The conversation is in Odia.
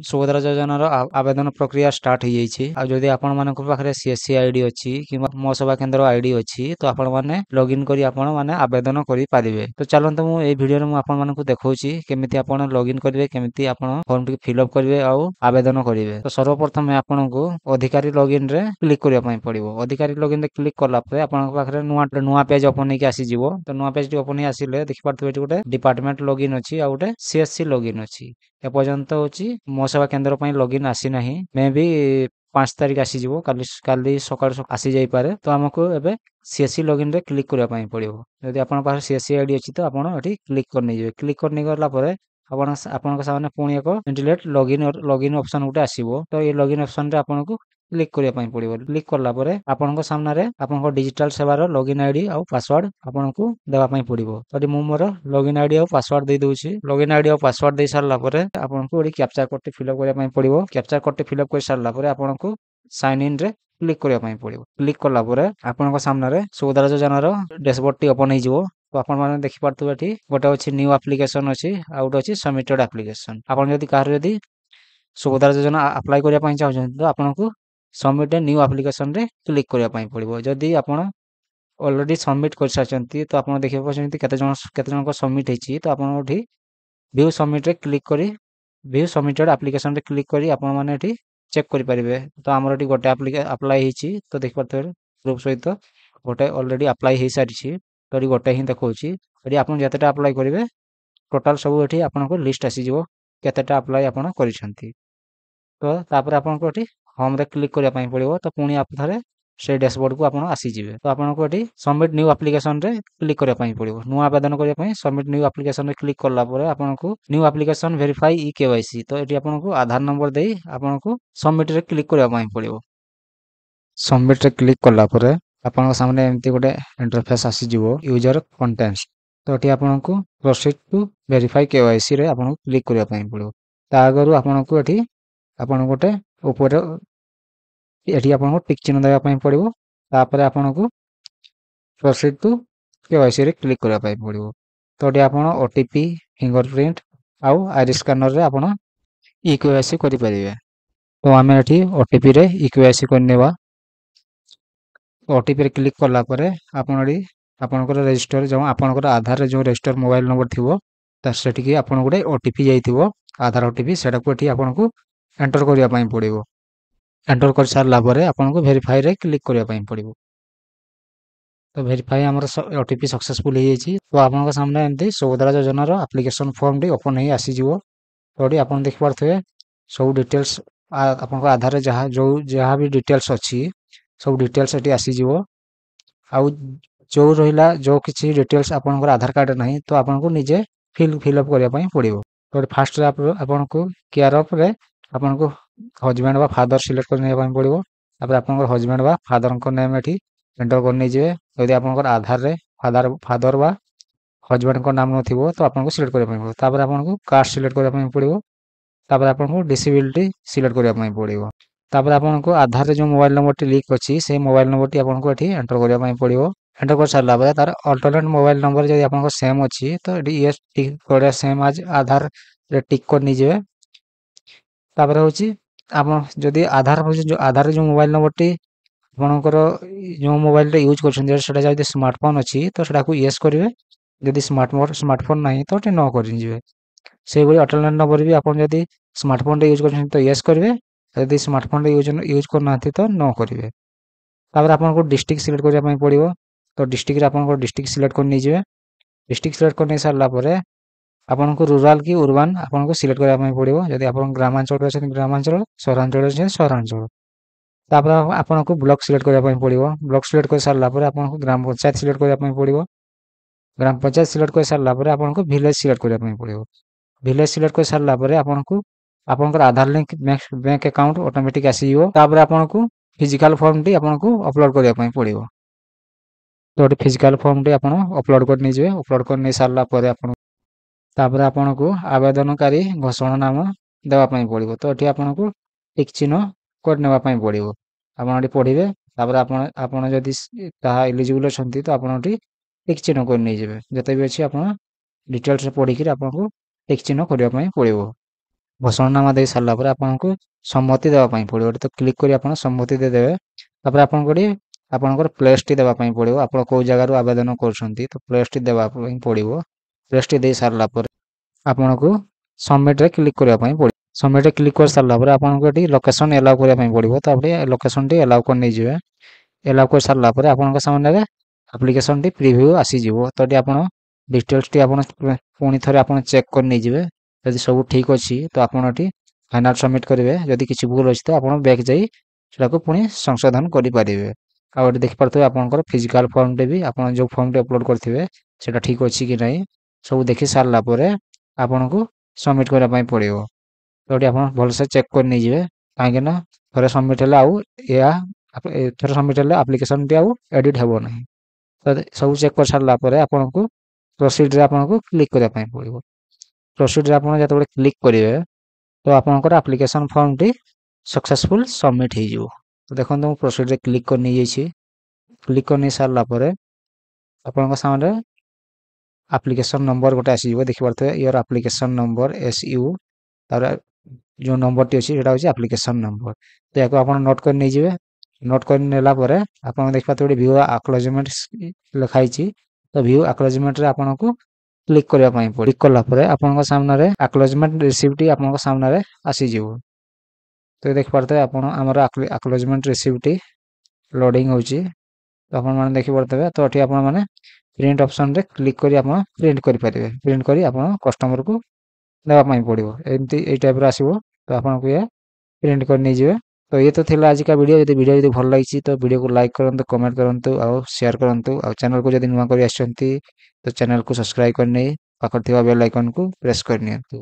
ସୁଭଦ୍ରା ଯୋଜନାର ଆବେଦନ ପ୍ରକ୍ରିୟା ଷ୍ଟାର୍ଟ ହେଇଯାଇଛି। ଆଉ ଯଦି ଆପଣମାନଙ୍କ ପାଖରେ CSC ଆଇଡି ଅଛି କିମ୍ବା ମୋ ସେବା କେନ୍ଦ୍ର ଆଇଡି ଅଛି ତ ଆପଣମାନେ ଲଗ୍ଇନ୍ କରି ଆପଣମାନେ ଆବେଦନ କରିପାରିବେ। ତ ଚାଲନ୍ତୁ ମୁଁ ଏଇ ଭିଡ଼ିଓରେ ମୁଁ ଆପଣମାନଙ୍କୁ ଦେଖାଉଛି କେମିତି ଆପଣ ଲଗ୍ଇନ୍ କରିବେ, କେମିତି ଆପଣ ଫର୍ମଟିକୁ ଫିଲ୍ଅପ୍ କରିବେ ଆଉ ଆବେଦନ କରିବେ। ତ ସର୍ବପ୍ରଥମେ ଆପଣଙ୍କୁ ଅଧିକାରୀ ଲଗ୍ଇନ୍ରେ କ୍ଲିକ୍ କରିବା ପାଇଁ ପଡ଼ିବ। ଅଧିକାରୀ ଲଗ୍ଇନ୍ରେ କ୍ଲିକ୍ କଲା ପରେ ଆପଣଙ୍କ ପାଖରେ ନୂଆ ପେଜ୍ ଓପନ୍ ହେଇକି ଆସିଯିବ। ତ ନୂଆ ପେଜ୍ଟି ଓପନ୍ ହେଇ ଆସିଲେ ଦେଖିପାରୁଥିବେ ଏଠି ଗୋଟେ ଡିପାର୍ଟମେଣ୍ଟ ଲଗ୍ଇନ୍ ଅଛି ଆଉ ଗୋଟେ CSC ଲଗ୍ଇନ୍ ଅଛି। ଏପର୍ଯ୍ୟନ୍ତ ହେଉଛି ମୋ ସେବା କେନ୍ଦ୍ର ପାଇଁ ଲଗ୍ଇନ୍ ଆସିନାହିଁ। ମେ ବି 5 ତାରିଖ ଆସିଯିବ, କାଲି ସକାଳୁ ଆସିଯାଇପାରେ। ତ ଆମକୁ ଏବେ CSC ଲଗ୍ଇନ୍ରେ କ୍ଲିକ୍ କରିବା ପାଇଁ ପଡ଼ିବ। ଯଦି ଆପଣଙ୍କ ପାଖରେ CSC ଆଇଡି ଅଛି ତ ଆପଣ ଏଠି କ୍ଲିକ୍ କରି ନେଇଯିବେ। କ୍ଲିକ୍ କରି ନେଇଗଲା ପରେ ଆପଣଙ୍କ ସାମନେ ପୁଣି ଏକ ଇଣ୍ଟିଗ୍ରେଟ୍ ଲଗ୍ଇନ୍ ଅପସନ୍ ଗୋଟେ ଆସିବ। ତ এই ଲଗ୍ଇନ୍ ଅପସନ୍ରେ ଆପଣଙ୍କୁ କ୍ଲିକ୍ କରିବା ପାଇଁ ପଡ଼ିବ। କ୍ଲିକ୍ କଲା ପରେ ଆପଣଙ୍କ ସାମ୍ନାରେ ଆପଣଙ୍କ ଡିଜିଟାଲ ସେବାର ଲଗ୍ଇନ୍ ଆଇଡି ଆଉ ପାସୱାର୍ଡ ଆପଣଙ୍କୁ ଦେବା ପାଇଁ ପଡ଼ିବ। ତ ଏଠି ମୁଁ ମୋର ଲଗ୍ଇନ୍ ଆଇଡି ଆଉ ପାସୱାର୍ଡ ଦେଇ ଦେଉଛି। ଲଗ୍ଇନ୍ ଆଇଡି ଆଉ ପାସୱାର୍ଡ ଦେଇ ସାରିଲା ପରେ ଆପଣଙ୍କୁ ଏଠି କ୍ୟାପଚା କୋଡଟି ଫିଲ୍ଅପ୍ କରିବା ପାଇଁ ପଡ଼ିବ। କ୍ୟାପଚା କୋଡଟି ଫିଲ୍ଅପ୍ କରି ସାରିଲା ପରେ ଆପଣଙ୍କୁ ସାଇନ୍ ଇନ୍ରେ କ୍ଲିକ୍ କରିବା ପାଇଁ ପଡ଼ିବ। କ୍ଲିକ୍ କଲା ପରେ ଆପଣଙ୍କ ସାମ୍ନାରେ ସୁଭଦ୍ରା ଯୋଜନାର ଡ୍ୟାସବୋର୍ଡଟି ଓପନ୍ ହେଇଯିବ। ତ ଆପଣମାନେ ଦେଖିପାରୁଥିବେ ଏଠି ଗୋଟେ ଅଛି ନ୍ୟୁ ଆପ୍ଲିକେସନ୍ ଅଛି ଆଉ ଗୋଟେ ଅଛି ସବମିଟେଡ୍ ଆପ୍ଲିକେସନ୍। ଆପଣ ଯଦି କାହାର ଯଦି ସୁଭଦ୍ରା ଯୋଜନା ଆପ୍ଲାଏ କରିବା ପାଇଁ ଚାହୁଁଛନ୍ତି ତ ଆପଣଙ୍କୁ ସବମିଟ୍ ଏ ନ୍ୟୁ ଆପ୍ଲିକେସନ୍ରେ କ୍ଲିକ୍ କରିବା ପାଇଁ ପଡ଼ିବ। ଯଦି ଆପଣ ଅଲରେଡ଼ି ସବମିଟ୍ କରିସାରିଛନ୍ତି ତ ଆପଣ ଦେଖିବାକୁ ପାଉଛନ୍ତି କେତେ ଜଣଙ୍କ ସବମିଟ୍ ହେଇଛି। ତ ଆପଣ ଏଠି ଭିଉ ସବମିଟ୍ରେ କ୍ଲିକ୍ କରି ଭିଉ ସବମିଟେଡ୍ ଆପ୍ଲିକେସନ୍ରେ କ୍ଲିକ୍ କରି ଆପଣମାନେ ଏଠି ଚେକ୍ କରିପାରିବେ। ତ ଆମର ଏଠି ଗୋଟେ ଆପ୍ଲାଏ ହେଇଛି। ତ ଦେଖିପାରୁଥିବେ ପ୍ରୁଫ୍ ସହିତ ଗୋଟେ ଅଲରେଡ଼ି ଆପ୍ଲାଏ ହେଇସାରିଛି। ତ ଏଠି ଗୋଟେ ହିଁ ଦେଖାଉଛି। ଏଠି ଆପଣ ଯେତେଟା ଆପ୍ଲାଏ କରିବେ ଟୋଟାଲ୍ ସବୁ ଏଠି ଆପଣଙ୍କୁ ଲିଷ୍ଟ ଆସିଯିବ କେତେଟା ଆପ୍ଲାଏ ଆପଣ କରିଛନ୍ତି। ତ ତାପରେ ଆପଣଙ୍କୁ ଏଠି ହୋମ୍ରେ କ୍ଲିକ୍ କରିବା ପାଇଁ ପଡ଼ିବ। ତ ପୁଣି ଥରେ সেই ଡ୍ୟାସବୋର୍ଡକୁ ଆପଣ ଆସିଯିବେ। ତ ଆପଣଙ୍କୁ ଏଠି ସବମିଟ୍ ନ୍ୟୁ ଆପ୍ଲିକେସନ୍ରେ କ୍ଲିକ୍ କରିବା ପାଇଁ ପଡ଼ିବ। ନୂଆ ଆବେଦନ କରିବା ପାଇଁ ସବମିଟ୍ ନ୍ୟୁ ଆପ୍ଲିକେସନ୍ରେ କ୍ଲିକ୍ କଲା ପରେ ଆପଣଙ୍କୁ ନ୍ୟୁ ଆପ୍ଲିକେସନ୍ ଭେରିଫାଇ KYC ତ ଏଠି ଆପଣଙ୍କୁ ଆଧାର ନମ୍ବର ଦେଇ ଆପଣଙ୍କୁ ସବମିଟ୍ରେ କ୍ଲିକ୍ କରିବା ପାଇଁ ପଡ଼ିବ। ସବମିଟ୍ରେ କ୍ଲିକ୍ କଲା ପରେ ଆପଣଙ୍କ ସାମନେ ଏମିତି ଗୋଟେ ଇଣ୍ଟରଫେସ୍ ଆସିଯିବ ୟୁଜର କଣ୍ଟେଣ୍ଟସ୍। ତ ଏଠି ଆପଣଙ୍କୁ ପ୍ରୋସିଡ୍ ଟୁ ଭେରିଫାଇ KYCରେ ଆପଣଙ୍କୁ କ୍ଲିକ୍ କରିବା ପାଇଁ ପଡ଼ିବ। ତା ଆଗରୁ ଆପଣଙ୍କୁ ଏଠି ଆପଣ ଗୋଟେ ଉପରେ ଏଠି ଆପଣଙ୍କୁ ଟିକ୍ ଚିହ୍ନ ଦେବା ପାଇଁ ପଡ଼ିବ। ତାପରେ ଆପଣଙ୍କୁ ପ୍ରୋସିଡ୍ ଟୁ KYCରେ କ୍ଲିକ୍ କରିବା ପାଇଁ ପଡ଼ିବ। ତ ଏଠି ଆପଣ OTP, ଫିଙ୍ଗରପ୍ରିଣ୍ଟ ଆଉ ଆଇରିସ୍ ସ୍କାନରରେ ଆପଣ KYC କରିପାରିବେ। ତ ଆମେ ଏଠି OTPରେ KYC କରିନେବା। OTPରେ କ୍ଲିକ୍ କଲା ପରେ ଆପଣ ଏଠି ଆପଣଙ୍କର ରେଜିଷ୍ଟର ଆପଣଙ୍କର ଆଧାରରେ ଯେଉଁ ରେଜିଷ୍ଟର ମୋବାଇଲ ନମ୍ବର ଥିବ ତ ସେଠିକି ଆପଣ ଗୋଟେ OTP ଯାଇଥିବ ଆଧାର OTP ସେଟାକୁ ଏଠି ଆପଣଙ୍କୁ ଏଣ୍ଟର କରିବା ପାଇଁ ପଡ଼ିବ। ଏଣ୍ଟର କରିସାରିଲା ପରେ ଆପଣଙ୍କୁ ଭେରିଫାଇରେ କ୍ଲିକ୍ କରିବା ପାଇଁ ପଡ଼ିବ। ତ ଭେରିଫାଇ ଆମର OTP ସକ୍ସେସଫୁଲ୍ ହେଇଯାଇଛି। ତ ଆପଣଙ୍କ ସାମନେ ଏମିତି ସୁଭଦ୍ରା ଯୋଜନାର ଆପ୍ଲିକେସନ୍ ଫର୍ମଟି ଓପନ୍ ହେଇ ଆସିଯିବ। ତ ଏଠି ଆପଣ ଦେଖିପାରୁଥିବେ ସବୁ ଡିଟେଲ୍ସ ଆପଣଙ୍କ ଆଧାରରେ ଯାହା ବି ଡିଟେଲ୍ସ ଅଛି ସବୁ ଡିଟେଲ୍ସ ଏଠି ଆସିଯିବ। ଆଉ ଯେଉଁ କିଛି ଡିଟେଲ୍ସ ଆପଣଙ୍କର ଆଧାର କାର୍ଡ଼ରେ ନାହିଁ ତ ଆପଣଙ୍କୁ ନିଜେ ଫିଲ୍ଅପ୍ କରିବା ପାଇଁ ପଡ଼ିବ। ତ ଫାର୍ଷ୍ଟରେ ଆପଣଙ୍କୁ କେୟାର ଅଫ୍ରେ ଆପଣଙ୍କୁ ହଜବେଣ୍ଡ ବା ଫାଦର ସିଲେକ୍ଟ କରି ନେବା ପାଇଁ ପଡ଼ିବ। ତାପରେ ଆପଣଙ୍କର ହଜବେଣ୍ଡ ବା ଫାଦରଙ୍କ ନେମ୍ ଏଠି ଏଣ୍ଟର କରି ନେଇଯିବେ। ଯଦି ଆପଣଙ୍କର ଆଧାରରେ ଫାଦର ବା ହଜବେଣ୍ଡଙ୍କ ନାମ ନଥିବ ତ ଆପଣଙ୍କୁ ସିଲେକ୍ଟ କରିବା ପାଇଁ ପଡ଼ିବ। ତାପରେ ଆପଣଙ୍କୁ କାଷ୍ଟ ସିଲେକ୍ଟ କରିବା ପାଇଁ ପଡ଼ିବ। ତାପରେ ଆପଣଙ୍କୁ ଡିସେବିଲିଟି ସିଲେକ୍ଟ କରିବା ପାଇଁ ପଡ଼ିବ। ତାପରେ ଆପଣଙ୍କୁ ଆଧାରରେ ଯେଉଁ ମୋବାଇଲ ନମ୍ବରଟି ଲିଙ୍କ୍ ଅଛି ସେଇ ମୋବାଇଲ ନମ୍ବରଟି ଆପଣଙ୍କୁ ଏଠି ଏଣ୍ଟର କରିବା ପାଇଁ ପଡ଼ିବ। ଏଣ୍ଟର କରିସାରିଲା ପରେ ତାର ଅଲ୍ଟରନେଟ୍ ମୋବାଇଲ ନମ୍ବର ଯଦି ଆପଣଙ୍କ ସେମ୍ ଅଛି ତ ଏଠି ୟେସ୍ ଟିକ୍ କରିବା ସେମ୍ ଆଜ୍ ଆଧାରରେ ଟିକ୍ କରି ନେଇଯିବେ। ତାପରେ ହେଉଛି ଆପଣ ଯଦି ଆଧାରରେ ଯେଉଁ ମୋବାଇଲ ନମ୍ବରଟି ଆପଣଙ୍କର ଯେଉଁ ମୋବାଇଲଟା ୟୁଜ୍ କରୁଛନ୍ତି ସେଟା ଯଦି ସ୍ମାର୍ଟଫୋନ୍ ଅଛି ତ ସେଟାକୁ ୟେସ୍ କରିବେ। ଯଦି ସ୍ମାର୍ଟଫୋନ୍ ନାହିଁ ତ ଏଠି ନ କରିଯିବେ। ସେଇଭଳି ଅଲ୍ଟରନେଟ୍ ନମ୍ବର ବି ଆପଣ ଯଦି ସ୍ମାର୍ଟଫୋନ୍ଟା ୟୁଜ୍ କରୁଛନ୍ତି ତ ୟେସ୍ କରିବେ। ଯଦି ସ୍ମାର୍ଟଫୋନ୍ଟା ୟୁଜ୍ କରୁନାହାନ୍ତି ତ ନ କରିବେ। ତାପରେ ଆପଣଙ୍କୁ ଡିଷ୍ଟ୍ରିକ୍ଟ ସିଲେକ୍ଟ କରିବା ପାଇଁ ପଡ଼ିବ। ତ ଡିଷ୍ଟ୍ରିକ୍ଟରେ ଆପଣଙ୍କର ଡିଷ୍ଟ୍ରିକ୍ଟ ସିଲେକ୍ଟ କରି ନେଇଯିବେ। ଡିଷ୍ଟ୍ରିକ୍ଟ ସିଲେକ୍ଟ କରି ନେଇ ସାରିଲା ପରେ ଆପଣଙ୍କୁ ରୁରାଲ୍ କି ଉର୍ବାନ୍ ଆପଣଙ୍କୁ ସିଲେକ୍ଟ କରିବା ପାଇଁ ପଡ଼ିବ। ଯଦି ଆପଣ ଗ୍ରାମାଞ୍ଚଳରେ ଅଛନ୍ତି ଗ୍ରାମାଞ୍ଚଳ, ସହରାଞ୍ଚଳରେ ଅଛନ୍ତି ସହରାଞ୍ଚଳ। ତାପରେ ଆପଣଙ୍କୁ ବ୍ଲକ ସିଲେକ୍ଟ କରିବା ପାଇଁ ପଡ଼ିବ। ବ୍ଲକ ସିଲେକ୍ଟ କରି ସାରିଲା ପରେ ଆପଣଙ୍କୁ ଗ୍ରାମ ପଞ୍ଚାୟତ ସିଲେକ୍ଟ କରିବା ପାଇଁ ପଡ଼ିବ। ଗ୍ରାମ ପଞ୍ଚାୟତ ସିଲେକ୍ଟ କରି ସାରିଲା ପରେ ଆପଣଙ୍କୁ ଭିଲେଜ ସିଲେକ୍ଟ କରିବା ପାଇଁ ପଡ଼ିବ। ଭିଲେଜ ସିଲେକ୍ଟ କରି ସାରିଲା ପରେ ଆପଣଙ୍କର ଆଧାର ଲିଙ୍କ ବ୍ୟାଙ୍କ ଆକାଉଣ୍ଟ ଅଟୋମେଟିକ୍ ଆସିଯିବ। ତାପରେ ଆପଣଙ୍କୁ ଫିଜିକାଲ ଫର୍ମଟି ଆପଣଙ୍କୁ ଅପଲୋଡ଼ କରିବା ପାଇଁ ପଡ଼ିବ। ତ ଗୋଟେ ଫିଜିକାଲ ଫର୍ମଟି ଆପଣ ଅପଲୋଡ଼ କରି ନେଇଯିବେ। ଅପଲୋଡ଼ କରି ନେଇ ସାରିଲା ପରେ ତାପରେ ଆପଣଙ୍କୁ ଆବେଦନକାରୀ ଘୋଷଣା ନାମ ଦେବା ପାଇଁ ପଡ଼ିବ। ତ ଏଠି ଆପଣଙ୍କୁ ଟିକ୍ ଚିହ୍ନ କରିନେବା ପାଇଁ ପଡ଼ିବ। ଆପଣ ଏଠି ପଢ଼ିବେ। ତାପରେ ଆପଣ ଯଦି ତାହା ଏଲିଜିବୁଲ୍ ଅଛନ୍ତି ତ ଆପଣ ଏଠି ଟିକ୍ ଚିହ୍ନ କରି ନେଇଯିବେ। ଯେତେ ବି ଅଛି ଆପଣ ଡିଟେଲ୍ସରେ ପଢ଼ିକିରି ଆପଣଙ୍କୁ ଟିକ୍ ଚିହ୍ନ କରିବା ପାଇଁ ପଡ଼ିବ। ଘୋଷଣାନାମା ଦେଇ ସାରିଲା ପରେ ଆପଣଙ୍କୁ ସମ୍ମତି ଦେବା ପାଇଁ ପଡ଼ିବ। ଏଠି ତ କ୍ଲିକ୍ କରି ଆପଣ ସମ୍ମତି ଦେଇଦେବେ। ତାପରେ ଆପଣଙ୍କୁ ଏଠି ଆପଣଙ୍କର ପ୍ଲେସ୍‌ଟି ଦେବା ପାଇଁ ପଡ଼ିବ। ଆପଣ କୋଉ ଜାଗାରୁ ଆବେଦନ କରୁଛନ୍ତି ତ ପ୍ଲେସ୍‌ଟି ଦେବା ପାଇଁ ପଡ଼ିବ। ପ୍ଲେସ୍‌ଟି ଦେଇ ସାରିଲା ପରେ ଆପଣଙ୍କୁ ସବମିଟ୍‌ରେ କ୍ଲିକ୍ କରିବା ପାଇଁ ପଡ଼ିବ। ସବମିଟ୍‌ରେ କ୍ଲିକ୍ କରିସାରିଲା ପରେ ଆପଣଙ୍କୁ ଏଠି ଲୋକେସନ୍ ଏଲାଉ କରିବା ପାଇଁ ପଡ଼ିବ। ତାପରେ ଲୋକେସନ୍‌ଟି ଏଲାଉ କରି ନେଇଯିବେ। ଏଲାଉ କରିସାରିଲା ପରେ ଆପଣଙ୍କ ସାମ୍ନାରେ ଆପ୍ଲିକେସନ୍‌ଟି ପ୍ରିଭ୍ୟୁ ଆସିଯିବ। ତ ଏଠି ଆପଣ ଡିଟେଲ୍ସଟି ଆପଣ ପୁଣି ଥରେ ଆପଣ ଚେକ୍ କରି ନେଇଯିବେ। ଯଦି ସବୁ ଠିକ୍ ଅଛି ତ ଆପଣ ଏଠି ଫାଇନାଲ୍ ସବମିଟ୍ କରିବେ। ଯଦି କିଛି ଭୁଲ୍ ଅଛି ତ ଆପଣ ବ୍ୟାକ୍ ଯାଇ ସେଟାକୁ ପୁଣି ସଂଶୋଧନ କରିପାରିବେ। ଆଉ ଏଠି ଦେଖିପାରୁଥିବେ ଆପଣଙ୍କର ଫିଜିକାଲ୍ ଫର୍ମଟେ ବି ଆପଣ ଯେଉଁ ଫର୍ମଟି ଅପଲୋଡ଼୍ କରିଥିବେ ସେଇଟା ଠିକ୍ ଅଛି କି ନାହିଁ ସବୁ ଦେଖି ସାରିଲା ପରେ ଆପଣଙ୍କୁ ସବମିଟ୍ କରିବା ପାଇଁ ପଡ଼ିବ। ତ ଏଠି ଆପଣ ଭଲସେ ଚେକ୍ କରି ନେଇଯିବେ। କାହିଁକିନା ଥରେ ସବମିଟ୍ ହେଲେ ଆଉ ଥରେ ସବମିଟ୍ ହେଲେ ଆପ୍ଲିକେସନ୍‌ଟି ଆଉ ଏଡ଼ିଟ୍ ହେବ ନାହିଁ। ତ ସବୁ ଚେକ୍ କରିସାରିଲା ପରେ ଆପଣଙ୍କୁ ପ୍ରୋସିଡ଼୍‌ରେ ଆପଣଙ୍କୁ କ୍ଲିକ୍ କରିବା ପାଇଁ ପଡ଼ିବ। ପ୍ରୋସିଡ଼୍‌ରେ ଆପଣ ଯେତେବେଳେ କ୍ଲିକ୍ କରିବେ ତ ଆପଣଙ୍କର ଆପ୍ଲିକେସନ୍ ଫର୍ମଟି ସକ୍ସେସଫୁଲ୍ ସବମିଟ୍ ହେଇଯିବ। ତ ଦେଖନ୍ତୁ ମୁଁ ପ୍ରୋସିଡ଼୍‌ରେ କ୍ଲିକ୍ କରି ନେଇଯାଇଛି। କ୍ଲିକ୍ କରି ନେଇ ସାରିଲା ପରେ ଆପଣଙ୍କ ସାମ୍ନାରେ ଆପ୍ଲିକେସନ୍ ନମ୍ବର ଗୋଟେ ଆସିଯିବ। ଦେଖିପାରୁଥିବେ ୟୋର୍ ଆପ୍ଲିକେସନ୍ ନମ୍ବର SU ତାପରେ ଯେଉଁ ନମ୍ବରଟି ଅଛି ସେଇଟା ହେଉଛି ଆପ୍ଲିକେସନ୍ ନମ୍ବର। ତ ୟାକୁ ଆପଣ ନୋଟ୍ କରି ନେଇଯିବେ। ନୋଟ୍ କରି ନେଲା ପରେ ଆପଣ ଦେଖିପାରୁଥିବେ ଗୋଟେ ଭ୍ୟୁ ଆକ୍ନଲେଜମେଣ୍ଟ ଲେଖା ହେଇଛି। ତ ଭ୍ୟୁ ଆକ୍ନଲେଜମେଣ୍ଟରେ ଆପଣଙ୍କୁ କ୍ଲିକ୍ କରିବା ପାଇଁ ପଡ଼ିବ। କ୍ଲିକ୍ କଲା ପରେ ଆପଣଙ୍କ ସାମ୍ନାରେ ଆକ୍ନଲେଜମେଣ୍ଟ ରିସିପ୍ଟଟି ଆପଣଙ୍କ ସାମ୍ନାରେ ଆସିଯିବ। ତ ଦେଖିପାରୁଥିବେ ଆପଣ ଆମର ଆକ୍ନଲେଜମେଣ୍ଟ ରିସିପ୍ଟଟି ଲୋଡ଼ିଂ ହେଉଛି। ତ ଆପଣମାନେ ଦେଖିପାରୁଥିବେ। ତ ଏଠି ଆପଣମାନେ ପ୍ରିଣ୍ଟ ଅପସନ୍‌ରେ କ୍ଲିକ୍ କରି ଆପଣ ପ୍ରିଣ୍ଟ କରିପାରିବେ। ପ୍ରିଣ୍ଟ କରି ଆପଣ କଷ୍ଟମରକୁ ଦେବା ପାଇଁ ପଡ଼ିବ। ଏମିତି ଏଇ ଟାଇପ୍‌ର ଆସିବ। ତ ଆପଣଙ୍କୁ ଇଏ ପ୍ରିଣ୍ଟ କରି ନେଇଯିବେ। ତ ଇଏ ତ ଥିଲା ଆଜିକା ଭିଡ଼ିଓ। ଭିଡ଼ିଓ ଯଦି ଭଲ ଲାଗିଛି ତ ଭିଡ଼ିଓକୁ ଲାଇକ୍ କରନ୍ତୁ, କମେଣ୍ଟ କରନ୍ତୁ ଆଉ ସେୟାର କରନ୍ତୁ। ଆଉ ଚ୍ୟାନେଲକୁ ଯଦି ନୂଆ କରି ଆସିଛନ୍ତି ତ ଚ୍ୟାନେଲକୁ ସବସ୍କ୍ରାଇବ୍ କରି ନେଇ ପାଖରେ ଥିବା ବେଲ୍ ଆଇକନ୍‌କୁ ପ୍ରେସ୍ କରିନିଅନ୍ତୁ।